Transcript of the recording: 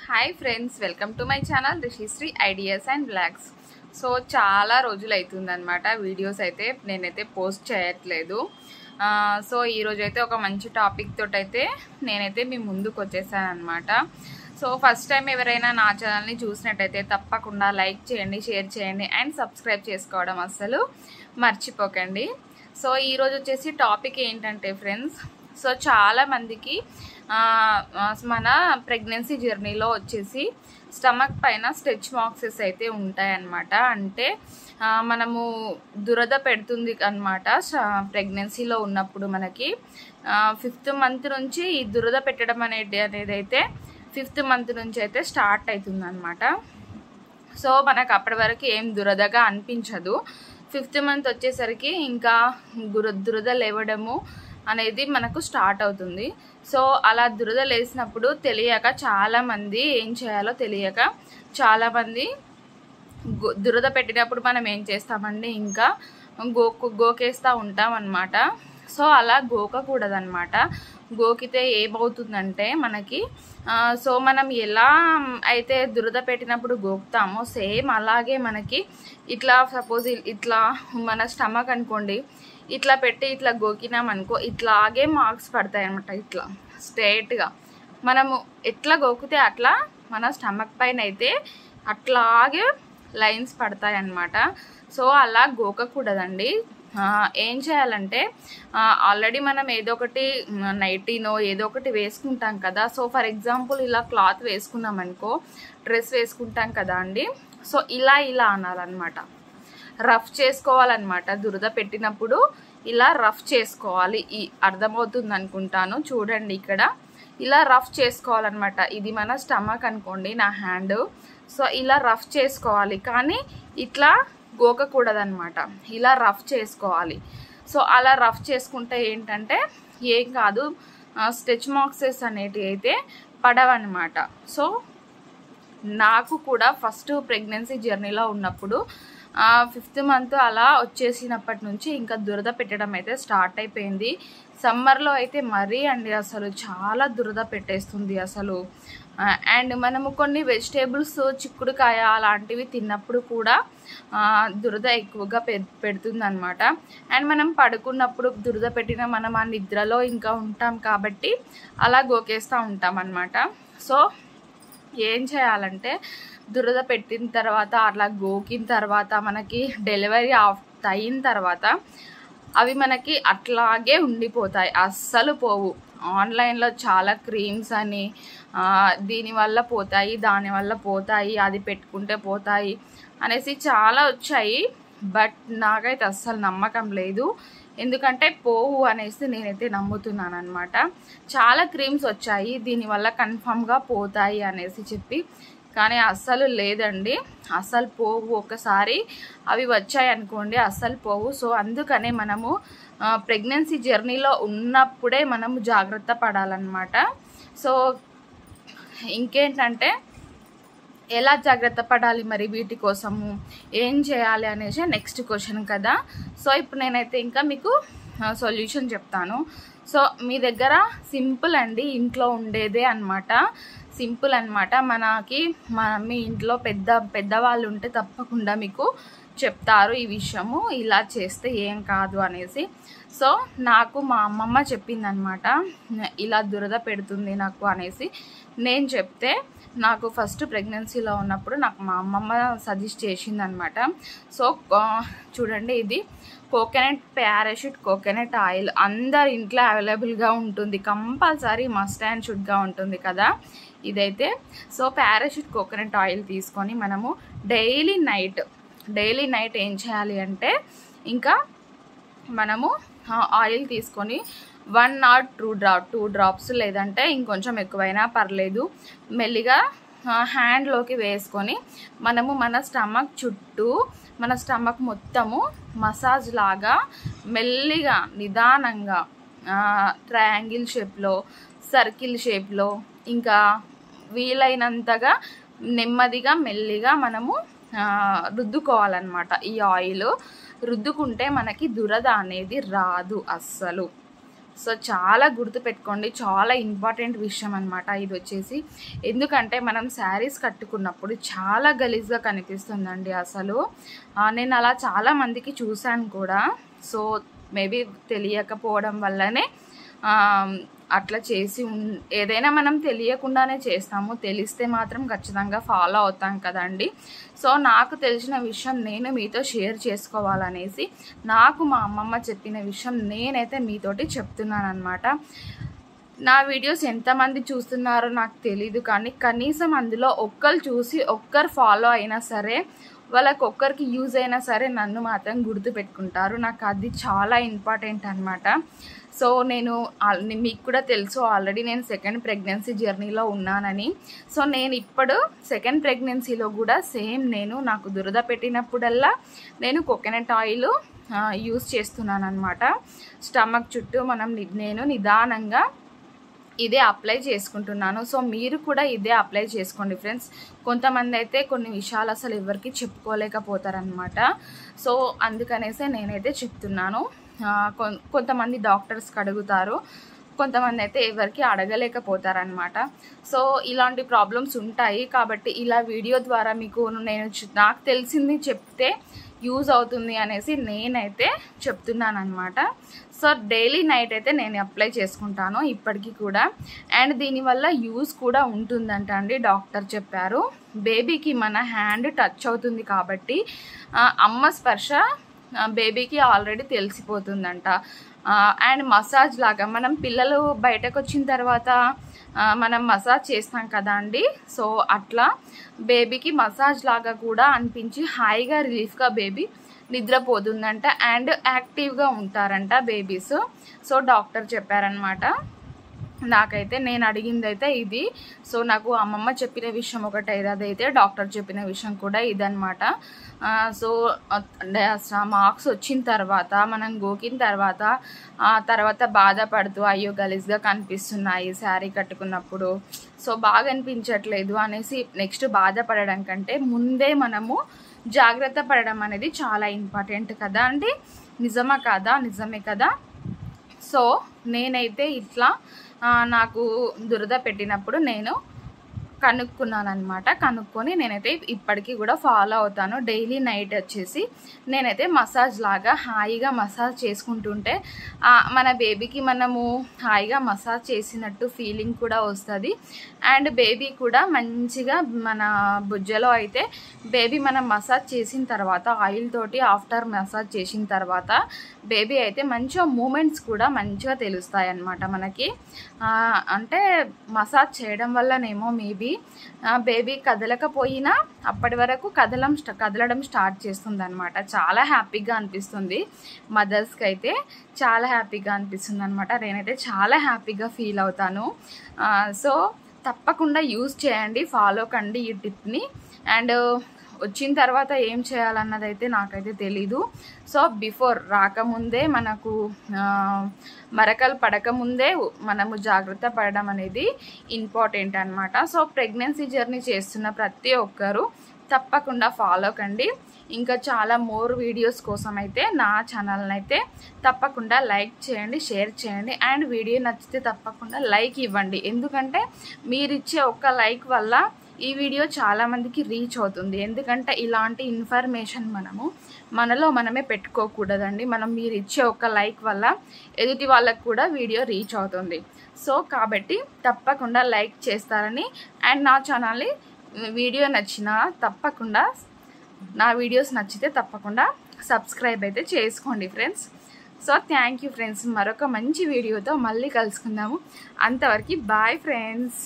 Hi friends, welcome to my channel Rishishri ideas and blogs. So చాలా రోజులు అవుతుందన్నమాట videos అయితే నేనైతే పోస్ట్ చేయట్లేదు. సో ఈరోజు అయితే ఒక మంచి టాపిక్ తోటి అయితే నేనైతే మీ ముందుకు వచ్చేసాను అనమాట. సో ఫస్ట్ టైం ఎవరైనా నా ఛానల్ని చూసినట్టయితే తప్పకుండా లైక్ చేయండి, షేర్ చేయండి అండ్ సబ్స్క్రైబ్ చేసుకోవడం అస్సలు మర్చిపోకండి. సో ఈరోజు వచ్చేసి టాపిక్ ఏంటంటే ఫ్రెండ్స్, సో చాలామందికి మన ప్రెగ్నెన్సీ జర్నీలో వచ్చేసి స్టమక్ పైన స్ట్రెచ్ మార్క్సెస్ అయితే ఉంటాయన్నమాట. అంటే మనము దురద పెడుతుంది అనమాట. ప్రెగ్నెన్సీలో ఉన్నప్పుడు మనకి 5th మంత్ నుంచి ఈ దురద పెట్టడం అనేది అయితే 5th మంత్ నుంచి అయితే స్టార్ట్ అవుతుంది అనమాట. సో మనకు అప్పటి వరకు ఏం దురదగా అనిపించదు. 5th మంత్ వచ్చేసరికి ఇంకా దురద లేవడము అనేది మనకు స్టార్ట్ అవుతుంది. సో అలా దురద లేసినప్పుడు తెలియక చాలామంది ఏం చేయాలో తెలియక చాలామంది దురద పెట్టినప్పుడు మనం ఏం చేస్తామండి, ఇంకా గోకేస్తూ ఉంటాం అన్నమాట. సో అలా గోకకూడదన్నమాట. గోకితే ఏమవుతుందంటే మనకి సో మనం ఎలా అయితే దురద పెట్టినప్పుడు గోకుతామో సేమ్ అలాగే మనకి ఇట్లా సపోజ్ ఇట్లా మన స్టమక్ అనుకోండి, ఇట్లా పెట్టి ఇట్లా గోకినాం అనుకో ఇట్లాగే మార్క్స్ పడతాయి అన్నమాట. ఇట్లా స్ట్రైట్గా మనము ఎట్లా గోకితే అట్లా మన స్టమక్ పైన అయితే అట్లాగే లైన్స్ పడతాయి అన్నమాట. సో అలా గోకకూడదండి. ఏం చేయాలంటే ఆల్రెడీ మనం ఏదో ఒకటి నైటీనో ఏదో ఒకటి వేసుకుంటాం కదా. సో ఫర్ ఎగ్జాంపుల్ ఇలా క్లాత్ వేసుకున్నాం అనుకో, డ్రెస్ వేసుకుంటాం కదా అండి. సో ఇలా అనాలన్నమాట, రఫ్ చేసుకోవాలన్నమాట. దురద పెట్టినప్పుడు ఇలా రఫ్ చేసుకోవాలి. అర్థమవుతుంది అనుకుంటాను. చూడండి ఇక్కడ ఇలా రఫ్ చేసుకోవాలన్నమాట. ఇది మన స్టమక్ అనుకోండి, నా హ్యాండ్. సో ఇలా రఫ్ చేసుకోవాలి, కానీ ఇట్లా గోకకూడదన్నమాట. ఇలా రఫ్ చేసుకోవాలి. సో అలా రఫ్ చేసుకుంటే ఏంటంటే ఏం కాదు, స్ట్రెచ్ మార్క్సెస్ అనేటివి అయితే పడవన్నమాట. సో నాకు కూడా ఫస్ట్ ప్రెగ్నెన్సీ జర్నీలో ఉన్నప్పుడు 5th మంత్ అలా వచ్చేసినప్పటి నుంచి ఇంకా దురద పెట్టడం అయితే స్టార్ట్ అయిపోయింది. సమ్మర్లో అయితే మరీ అండి అసలు చాలా దురద పెట్టేస్తుంది అసలు. అండ్ మనము కొన్ని వెజిటేబుల్స్, చిక్కుడుకాయ అలాంటివి తిన్నప్పుడు కూడా దురద ఎక్కువగా పెడుతుంది అనమాట. అండ్ మనం పడుకున్నప్పుడు దురద పెట్టిన మనం ఆ నిద్రలో ఇంకా ఉంటాం కాబట్టి అలా గోకేస్తూ ఉంటాం అన్నమాట. సో ఏం చేయాలంటే దురద పెట్టిన తర్వాత అట్లా గోకిన తర్వాత మనకి డెలివరీ అయిన తర్వాత అవి మనకి అట్లాగే ఉండిపోతాయి, అస్సలు పోవు. ఆన్లైన్లో చాలా క్రీమ్స్ అని దీనివల్ల పోతాయి, దానివల్ల పోతాయి, అది పెట్టుకుంటే పోతాయి అనేసి చాలా వచ్చాయి. బట్ నాకైతే అస్సలు నమ్మకం లేదు, ఎందుకంటే పోవు అనేసి నేనైతే నమ్ముతున్నాను అనమాట. చాలా క్రీమ్స్ వచ్చాయి దీనివల్ల కన్ఫామ్గా పోతాయి అనేసి చెప్పి, కానీ అస్సలు లేదండి, అస్సలు పోవు. ఒకసారి అవి వచ్చాయి అనుకోండి అస్సలు పోవు. సో అందుకనే మనము ప్రెగ్నెన్సీ జర్నీలో ఉన్నప్పుడే మనము జాగ్రత్త పడాలన్నమాట. సో ఇంకేంటంటే ఎలా జాగ్రత్త పడాలి మరి, వీటి కోసము ఏం చేయాలి అనేసి నెక్స్ట్ క్వశ్చన్ కదా. సో ఇప్పుడు నేనైతే ఇంకా మీకు సొల్యూషన్ చెప్తాను. సో మీ దగ్గర సింపుల్ అండి, ఇంట్లో ఉండేదే అన్నమాట, సింపుల్ అన్నమాట. మీ ఇంట్లో పెద్దవాళ్ళు ఉంటే తప్పకుండా మీకు చెప్తారు ఈ విషయము, ఇలా చేస్తే ఏం కాదు అనేసి. సో నాకు మా అమ్మమ్మ చెప్పిందనమాట, ఇలా దురద పెడుతుంది నాకు అనేసి. నేను చెప్తే నాకు ఫస్ట్ ప్రెగ్నెన్సీలో ఉన్నప్పుడు నాకు మా అమ్మమ్మ సజెస్ట్ చేసిందనమాట. సో చూడండి, ఇది పారాషూట్ కోకోనట్ ఆయిల్ అందరి ఇంట్లో అవైలబుల్గా ఉంటుంది, కంపల్సరీ మస్ట్ అండ్ షుడ్గా ఉంటుంది కదా ఇదైతే. సో పారాషూట్ కోకోనట్ ఆయిల్ తీసుకొని మనము డైలీ నైట్ ఏం చేయాలి అంటే, ఇంకా మనము ఆయిల్ తీసుకొని 1 or 2 drops లేదంటే ఇంకొంచెం ఎక్కువైనా పర్లేదు, మెల్లిగా హ్యాండ్లోకి వేసుకొని మనము మన స్టమక్ చుట్టూ, మన స్టమక్ మొత్తము మసాజ్ లాగా మెల్లిగా నిదానంగా ట్రయాంగిల్ షేప్లో, సర్కిల్ షేప్లో, ఇంకా వీలైనంతగా నెమ్మదిగా మెల్లిగా మనము రుద్దుకోవాలన్నమాట. ఈ ఆయిల్ రుద్దుకుంటే మనకి దురద అనేది రాదు అస్సలు. సో చాలా గుర్తుపెట్టుకోండి, చాలా ఇంపార్టెంట్ విషయం అనమాట ఇది వచ్చేసి. ఎందుకంటే మనం శారీస్ కట్టుకున్నప్పుడు చాలా గలీజ్గా కనిపిస్తుందండి అసలు. నేను అలా చాలామందికి చూశాను కూడా. సో మేబీ తెలియకపోవడం వల్లనే అట్లా చేసి ఏదైనా మనం తెలియకుండానే చేస్తాము, తెలిస్తే మాత్రం ఖచ్చితంగా ఫాలో అవుతాం కదండి. సో నాకు తెలిసిన విషయం నేను మీతో షేర్ చేసుకోవాలనేసి నాకు మా అమ్మమ్మ చెప్పిన విషయం నేనైతే మీతోటి చెప్తున్నాను అనమాట. నా వీడియోస్ ఎంతమంది చూస్తున్నారో నాకు తెలీదు, కానీ కనీసం అందులో ఒక్కరు చూసి ఒక్కరు ఫాలో అయినా సరే, వాళ్ళకి ఒక్కరికి యూజ్ అయినా సరే నన్ను మాత్రం గుర్తుపెట్టుకుంటారు. నాకు అది చాలా ఇంపార్టెంట్ అనమాట. సో నేను మీకు కూడా తెలుసు ఆల్రెడీ నేను సెకండ్ ప్రెగ్నెన్సీ జర్నీలో ఉన్నానని. సో నేను ఇప్పుడు సెకండ్ ప్రెగ్నెన్సీలో కూడా సేమ్ నాకు దురద పెట్టినప్పుడల్లా నేను కోకోనట్ ఆయిల్ యూజ్ చేస్తున్నాను అనమాట. స్టమక్ చుట్టూ నేను నిదానంగా ఇదే అప్లై చేసుకుంటున్నాను. సో మీరు కూడా ఇదే అప్లై చేసుకోండి ఫ్రెండ్స్. కొంతమంది అయితే కొన్ని విషయాలు అసలు ఎవరికి చెప్పుకోలేకపోతారనమాట. సో అందుకనేసే నేనైతే చెప్తున్నాను. కొంతమంది డాక్టర్స్కి అడుగుతారు, కొంతమంది అయితే ఎవరికి అడగలేకపోతారనమాట. సో ఇలాంటి ప్రాబ్లమ్స్ ఉంటాయి కాబట్టి ఇలా వీడియో ద్వారా మీకు నాకు తెలిసింది చెప్తే యూజ్ అవుతుంది అనేసి నేనైతే చెప్తున్నాను అనమాట. సో డైలీ నైట్ అయితే నేను అప్లై చేసుకుంటాను ఇప్పటికీ కూడా. అండ్ దీనివల్ల యూజ్ కూడా ఉంటుందంట అండి, డాక్టర్ చెప్పారు. బేబీకి మన హ్యాండ్ టచ్ అవుతుంది కాబట్టి అమ్మ స్పర్శ బేబీకి ఆల్రెడీ తెలిసిపోతుందంట. అండ్ మసాజ్ లాగా మనం పిల్లలు బయటకు వచ్చిన తర్వాత మనం మసాజ్ చేస్తాం కదా అండి. సో అట్లా బేబీకి మసాజ్ లాగా కూడా అనిపించి హాయిగా రిలీఫ్గా బేబీ నిద్రపోతుందంట. అండ్ యాక్టివ్గా ఉంటారంట బేబీస్. సో డాక్టర్ చెప్పారనమాట. నాకైతే నేను అడిగింది అయితే ఇది. సో నాకు అమ్మమ్మ చెప్పిన విషయం ఒకటి అదైతే, డాక్టర్ చెప్పిన విషయం కూడా ఇదనమాట. సో మార్క్స్ వచ్చిన తర్వాత మనం గోకిన తర్వాత బాధపడుతూ అయ్యో గలీజ్గా కనిపిస్తున్నాయి శారీ కట్టుకున్నప్పుడు, సో బాగా అనిపించట్లేదు అనేసి నెక్స్ట్ బాధపడడం కంటే ముందే మనము జాగ్రత్త పడడం అనేది చాలా ఇంపార్టెంట్ కదా అండి. నిజమా కాదా? నిజమే కదా. సో నేనైతే ఇట్లా నాకు దురద పెట్టినప్పుడు నేను కనుక్కున్నాను అనమాట. కనుక్కొని నేనైతే ఇప్పటికీ కూడా ఫాలో అవుతాను. డైలీ నైట్ వచ్చేసి నేనైతే మసాజ్ లాగా హాయిగా మసాజ్ చేసుకుంటుంటే మన బేబీకి మనము హాయిగా మసాజ్ చేసినట్టు ఫీలింగ్ కూడా వస్తుంది. అండ్ బేబీ కూడా మంచిగా మన బుజ్జలో అయితే బేబీ మనం మసాజ్ చేసిన తర్వాత ఆయిల్ తోటి ఆఫ్టర్ మసాజ్ చేసిన తర్వాత బేబీ అయితే మంచిగా మూమెంట్స్ కూడా మంచిగా తెలుస్తాయి అన్నమాట మనకి. అంటే మసాజ్ చేయడం వల్లనేమో మేబీ బేబీ కదలకపోయినా అప్పటి వరకు కదలడం స్టార్ట్ చేస్తుంది అనమాట. చాలా హ్యాపీగా అనిపిస్తుంది మదర్స్కి అయితే, చాలా హ్యాపీగా అనిపిస్తుంది అనమాట. నేనైతే చాలా హ్యాపీగా ఫీల్ అవుతాను. సో తప్పకుండా యూజ్ చేయండి, ఫాలో కండి ఈ టిప్ని. అండ్ వచ్చిన తర్వాత ఏం చేయాలన్నదైతే నాకైతే తెలీదు. సో బిఫోర్ రాకముందే మనకు మరకలు పడకముందే మనము జాగ్రత్త పడడం అనేది ఇంపార్టెంట్ అనమాట. సో ప్రెగ్నెన్సీ జర్నీ చేస్తున్న ప్రతి ఒక్కరూ తప్పకుండా ఫాలో కండి. ఇంకా చాలా మోర్ వీడియోస్ కోసం అయితే నా ఛానల్ని అయితే తప్పకుండా లైక్ చేయండి, షేర్ చేయండి. అండ్ వీడియో నచ్చితే తప్పకుండా లైక్ ఇవ్వండి. ఎందుకంటే మీరిచ్చే ఒక్క లైక్ వల్ల ఈ వీడియో చాలామందికి రీచ్ అవుతుంది. ఎందుకంటే ఇలాంటి ఇన్ఫర్మేషన్ మనలో మనమే పెట్టుకోకూడదండి. మీరు ఇచ్చే ఒక్క లైక్ వల్ల ఎదుటి వాళ్ళకు కూడా వీడియో రీచ్ అవుతుంది. సో కాబట్టి తప్పకుండా లైక్ చేస్తారని, అండ్ నా ఛానల్ని వీడియో నచ్చినా తప్పకుండా, నా వీడియోస్ నచ్చితే తప్పకుండా సబ్స్క్రైబ్ అయితే చేసుకోండి friends. So thank you friends. మరొక మంచి వీడియోతో మళ్ళీ కలుసుకుందాము. అంతవరకు బాయ్ ఫ్రెండ్స్.